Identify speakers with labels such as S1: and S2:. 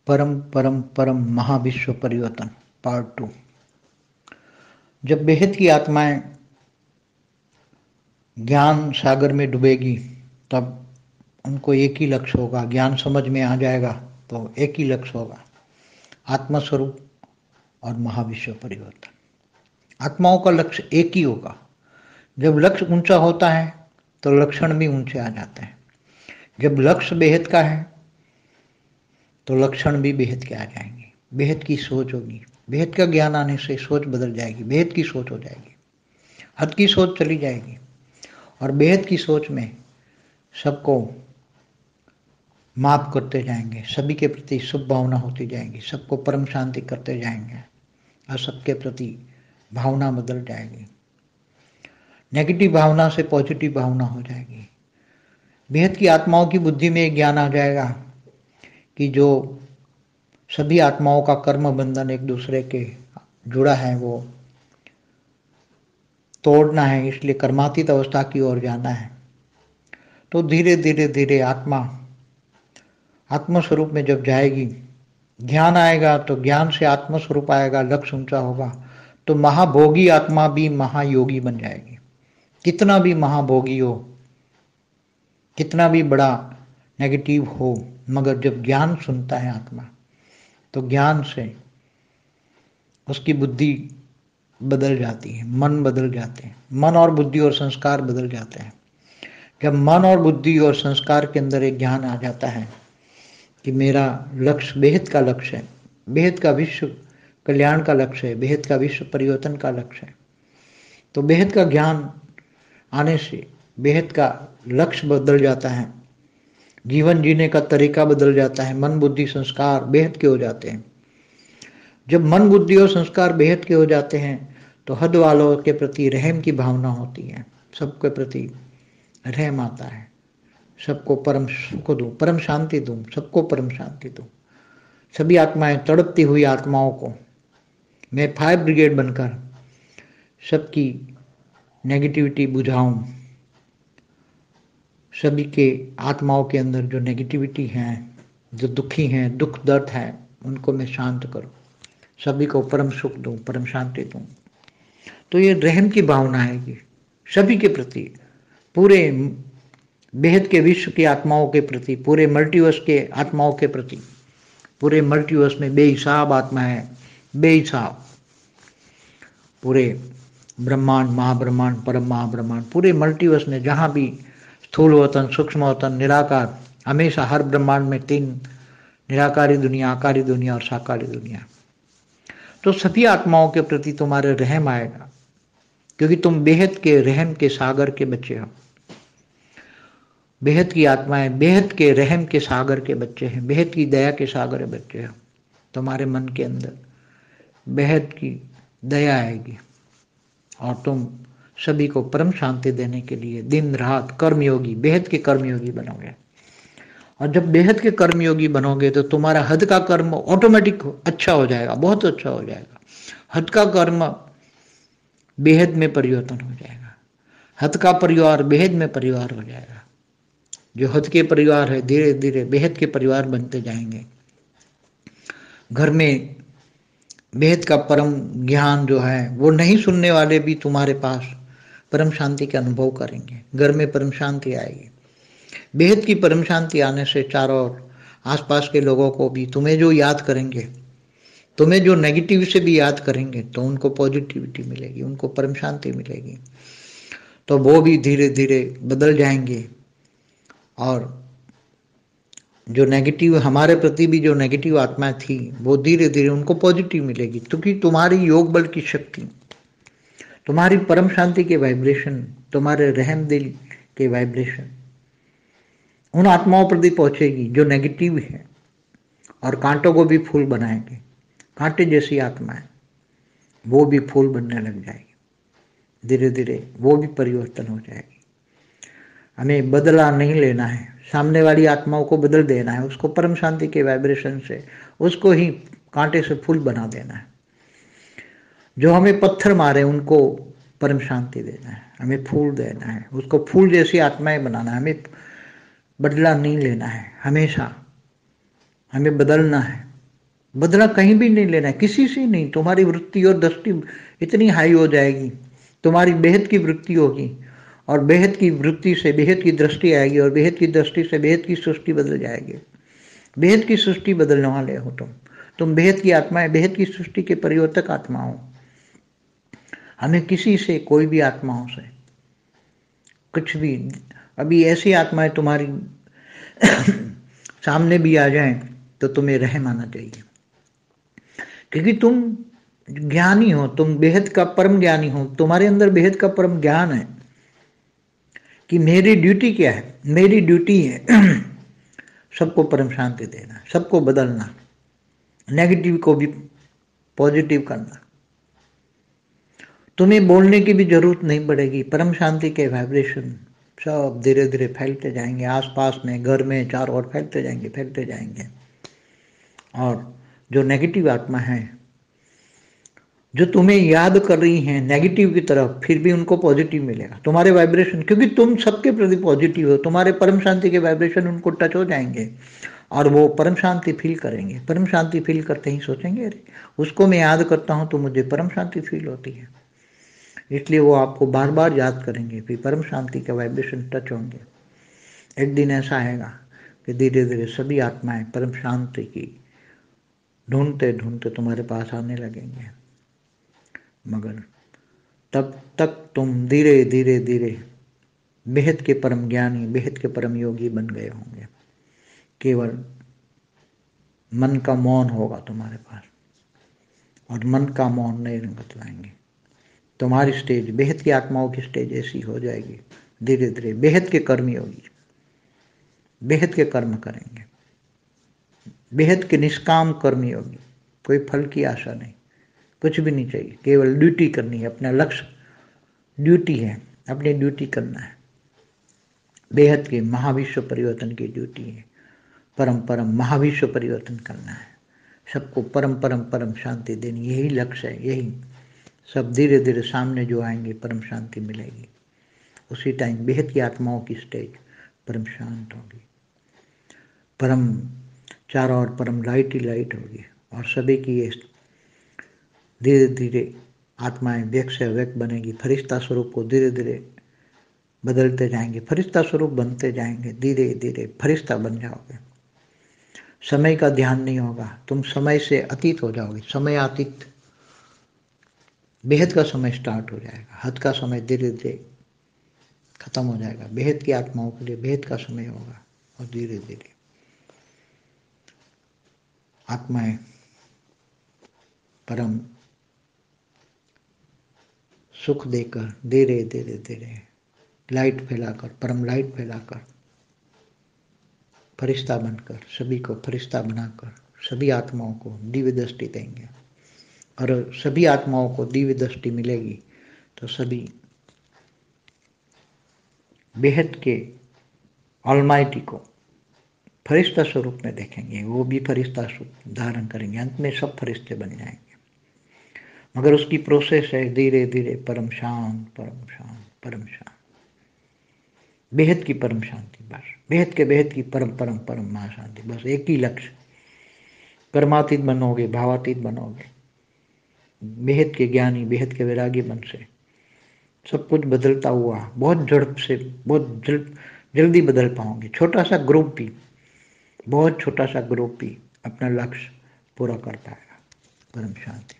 S1: परम परम परम महाविश्व परिवर्तन पार्ट 2। जब बेहद की आत्माएं ज्ञान सागर में डूबेगी तब उनको एक ही लक्ष्य होगा। ज्ञान समझ में आ जाएगा तो एक ही लक्ष्य होगा, आत्मस्वरूप और महाविश्व परिवर्तन। आत्माओं का लक्ष्य एक ही होगा। जब लक्ष्य ऊंचा होता है तो लक्षण भी ऊंचे आ जाते हैं। जब लक्ष्य बेहद का है तो लक्षण भी बेहद के आ जाएंगे। बेहद की सोच होगी। बेहद का ज्ञान आने से सोच बदल जाएगी, बेहद की सोच हो जाएगी, हद की सोच चली जाएगी। और बेहद की सोच में सबको माफ करते जाएंगे, सभी के प्रति शुभ भावना होती जाएगी, सबको परम शांति करते जाएंगे और सबके प्रति भावना बदल जाएगी। नेगेटिव भावना से पॉजिटिव भावना हो जाएगी। बेहद की आत्माओं की बुद्धि में ज्ञान आ जाएगा कि जो सभी आत्माओं का कर्म बंधन एक दूसरे के जुड़ा है वो तोड़ना है, इसलिए कर्मातीत अवस्था की ओर जाना है। तो धीरे धीरे धीरे आत्मस्वरूप में जब जाएगी, ज्ञान आएगा तो ज्ञान से आत्मस्वरूप आएगा, लक्ष्य ऊंचा होगा तो महाभोगी आत्मा भी महायोगी बन जाएगी। कितना भी महाभोगी हो, कितना भी बड़ा नेगेटिव हो, मगर जब ज्ञान सुनता है आत्मा तो ज्ञान से उसकी बुद्धि बदल जाती है, मन बदल जाते हैं, मन और बुद्धि और संस्कार बदल जाते हैं। जब मन और बुद्धि और संस्कार के अंदर एक ज्ञान आ जाता है कि मेरा लक्ष्य बेहद का लक्ष्य है, बेहद का विश्व कल्याण का लक्ष्य है, बेहद का विश्व परिवर्तन का लक्ष्य है, तो बेहद का ज्ञान आने से बेहद का लक्ष्य बदल जाता है, जीवन जीने का तरीका बदल जाता है, मन बुद्धि संस्कार बेहद के हो जाते हैं। जब मन बुद्धि और संस्कार बेहद के हो जाते हैं तो हद वालों के प्रति रहम की भावना होती है, सबके प्रति रहम आता है, सबको परम सुख दूं, परम शांति दूं, सबको परम शांति दूं। सभी आत्माएं, तड़पती हुई आत्माओं को मैं फायर ब्रिगेड बनकर सबकी नेगेटिविटी बुझाऊं, सभी के आत्माओं के अंदर जो नेगेटिविटी है, जो दुखी हैं, दुख दर्द है, उनको मैं शांत करूं, सभी को परम सुख दूं, परम शांति दूं। तो ये रहम की भावना है कि सभी के प्रति, पूरे बेहद के विश्व की आत्माओं के प्रति, पूरे मल्टीवर्स के आत्माओं के प्रति। पूरे मल्टीवर्स में बेहिसाब आत्मा है, बेहिसाब, पूरे ब्रह्मांड, महाब्रह्मांड, परम महाब्रह्मांड, पूरे मल्टीवर्स में जहां भी स्थूल वतन, सूक्ष्म वतन, निराकार, हमेशा हर ब्रह्मांड में 3 निराकारी दुनिया, आकारी दुनिया और साकारी दुनिया। तो सभी आत्माओं के प्रति तुम्हारे रहम आएगा, क्योंकि तुम बेहद के रहम के सागर के बच्चे हो। बेहद की आत्माएं बेहद के रहम के सागर के बच्चे हैं, बेहद की दया के सागर के बच्चे हो। तुम्हारे मन के अंदर बेहद की दया आएगी और तुम सभी को परम शांति देने के लिए दिन रात कर्मयोगी, बेहद के कर्मयोगी बनोगे। और जब बेहद के कर्मयोगी बनोगे तो तुम्हारा हद का कर्म ऑटोमेटिक अच्छा हो जाएगा, बहुत अच्छा हो जाएगा। हद का कर्म बेहद में परिवर्तन हो जाएगा, हद का परिवार बेहद में परिवार हो जाएगा। जो हद के परिवार है धीरे धीरे बेहद के परिवार बनते जाएंगे। घर में बेहद का परम ज्ञान जो है वो नहीं सुनने वाले भी तुम्हारे पास परम शांति का अनुभव करेंगे, घर में परम शांति आएगी। बेहद की परम शांति आने से चारों ओर आसपास के लोगों को भी तुम्हें जो याद करेंगे, तुम्हें जो नेगेटिव से भी याद करेंगे तो उनको पॉजिटिविटी मिलेगी, उनको परम शांति मिलेगी, तो वो भी धीरे धीरे बदल जाएंगे। और जो नेगेटिव हमारे प्रति भी जो नेगेटिव आत्मा थी वो धीरे धीरे उनको पॉजिटिव मिलेगी, क्योंकि तुम्हारी योग बल की शक्ति, तुम्हारी परम शांति के वाइब्रेशन, तुम्हारे रहम दिल के वाइब्रेशन उन आत्माओं पर भी पहुंचेगी जो नेगेटिव है, और कांटों को भी फूल बनाएंगे। कांटे जैसी आत्माएं वो भी फूल बनने लग जाएगी, धीरे धीरे वो भी परिवर्तन हो जाएगी। हमें बदला नहीं लेना है, सामने वाली आत्माओं को बदल देना है, उसको परम शांति के वाइब्रेशन से उसको ही कांटे से फूल बना देना है। जो हमें पत्थर मारे उनको परम शांति देना है, हमें फूल देना है, उसको फूल जैसी आत्माएं बनाना है। हमें बदला नहीं लेना है, हमेशा हमें बदलना है, बदला कहीं भी नहीं लेना है, किसी से नहीं। तुम्हारी वृत्ति और दृष्टि इतनी हाई हो जाएगी, तुम्हारी बेहद की वृत्ति होगी, और बेहद की वृत्ति से बेहद की दृष्टि आएगी, और बेहद की दृष्टि से बेहद की सृष्टि बदल जाएगी। बेहद की सृष्टि बदलने वाले हो तुम बेहद की आत्माएं, बेहद की सृष्टि के परिवर्तक आत्मा हो। हमें किसी से, कोई भी आत्माओं से कुछ भी, अभी ऐसी आत्माएं तुम्हारी सामने भी आ जाएं तो तुम्हें रहम आना चाहिए, क्योंकि तुम ज्ञानी हो, तुम बेहद का परम ज्ञानी हो। तुम्हारे अंदर बेहद का परम ज्ञान है कि मेरी ड्यूटी क्या है। मेरी ड्यूटी है सबको परम शांति देना, सबको बदलना, नेगेटिव को भी पॉजिटिव करना। तुम्हें बोलने की भी जरूरत नहीं पड़ेगी। परम शांति के वाइब्रेशन सब धीरे धीरे फैलते जाएंगे, आसपास में, घर में, चारों ओर फैलते जाएंगे, फैलते जाएंगे। और जो नेगेटिव आत्मा है, जो तुम्हें याद कर रही हैं नेगेटिव की तरफ, फिर भी उनको पॉजिटिव मिलेगा। तुम्हारे वाइब्रेशन, क्योंकि तुम सबके प्रति पॉजिटिव हो, तुम्हारे परम शांति के वाइब्रेशन उनको टच हो जाएंगे और वो परम शांति फील करेंगे। परम शांति फील करते ही सोचेंगे, अरे उसको मैं याद करता हूँ तो मुझे परम शांति फील होती है। इसलिए वो आपको बार बार याद करेंगे, फिर परम शांति के वाइब्रेशन टच होंगे। एक दिन ऐसा आएगा कि धीरे धीरे सभी आत्माएं परम शांति की ढूंढते ढूंढते तुम्हारे पास आने लगेंगे। मगर तब तक तुम धीरे धीरे धीरे बेहद के परम ज्ञानी, बेहद के परम योगी बन गए होंगे। केवल मन का मौन होगा तुम्हारे पास, और मन का मौन नहीं बतलाएंगे। तुम्हारी स्टेज, बेहद की आत्माओं की स्टेज ऐसी हो जाएगी, धीरे धीरे बेहद के कर्मी होगी, बेहद के कर्म करेंगे, बेहद के निष्काम कर्मी होगी। कोई फल की आशा नहीं, कुछ भी नहीं चाहिए, केवल ड्यूटी करनी है। अपना लक्ष्य ड्यूटी है, अपनी ड्यूटी करना है। बेहद के महाविश्व परिवर्तन की ड्यूटी है, परम परम महाविश्व परिवर्तन करना है, सबको परम परम परम शांति देनी, यही लक्ष्य है। यही सब धीरे धीरे सामने जो आएंगे परम शांति मिलेगी। उसी टाइम बेहद की आत्माओं की स्टेज परम शांत होगी, परम चारों ओर परम लाइट ही लाइट होगी, और सभी की ये धीरे धीरे आत्माएं व्यक्त से व्यक्त बनेगी। फरिश्ता स्वरूप को धीरे धीरे बदलते जाएंगे, फरिश्ता स्वरूप बनते जाएंगे, धीरे धीरे फरिश्ता बन जाओगे। समय का ध्यान नहीं होगा, तुम समय से अतीत हो जाओगे। समय अतीत, बेहद का समय स्टार्ट हो जाएगा, हद का समय धीरे धीरे खत्म हो जाएगा। बेहद की आत्माओं के लिए बेहद का समय होगा, और धीरे धीरे आत्माएं परम सुख देकर धीरे धीरे धीरे लाइट फैलाकर, परम लाइट फैलाकर, फरिश्ता बनकर, सभी को फरिश्ता बनाकर सभी आत्माओं को दिव्य दृष्टि देंगे। और सभी आत्माओं को दिव्य दृष्टि मिलेगी तो सभी बेहद के ऑलमाइटी को फरिश्ता स्वरूप में देखेंगे, वो भी फरिश्ता स्वरूप धारण करेंगे। अंत में सब फरिश्ते बन जाएंगे। मगर उसकी प्रोसेस है धीरे धीरे परम शांत, परम शांत, परम शांत, बेहद की परम शांति। बस बेहद के बेहद की परम परम परम महाशांति। बस एक ही लक्ष्य, कर्मातीत बनोगे, भावातीत बनोगे, बेहद के ज्ञानी, बेहद के वैरागी मन से सब कुछ बदलता हुआ बहुत झड़प से, बहुत जल्दी बदल पाओगे। छोटा सा ग्रुप भी, बहुत छोटा सा ग्रुप भी अपना लक्ष्य पूरा कर पाएगा। परम शांति।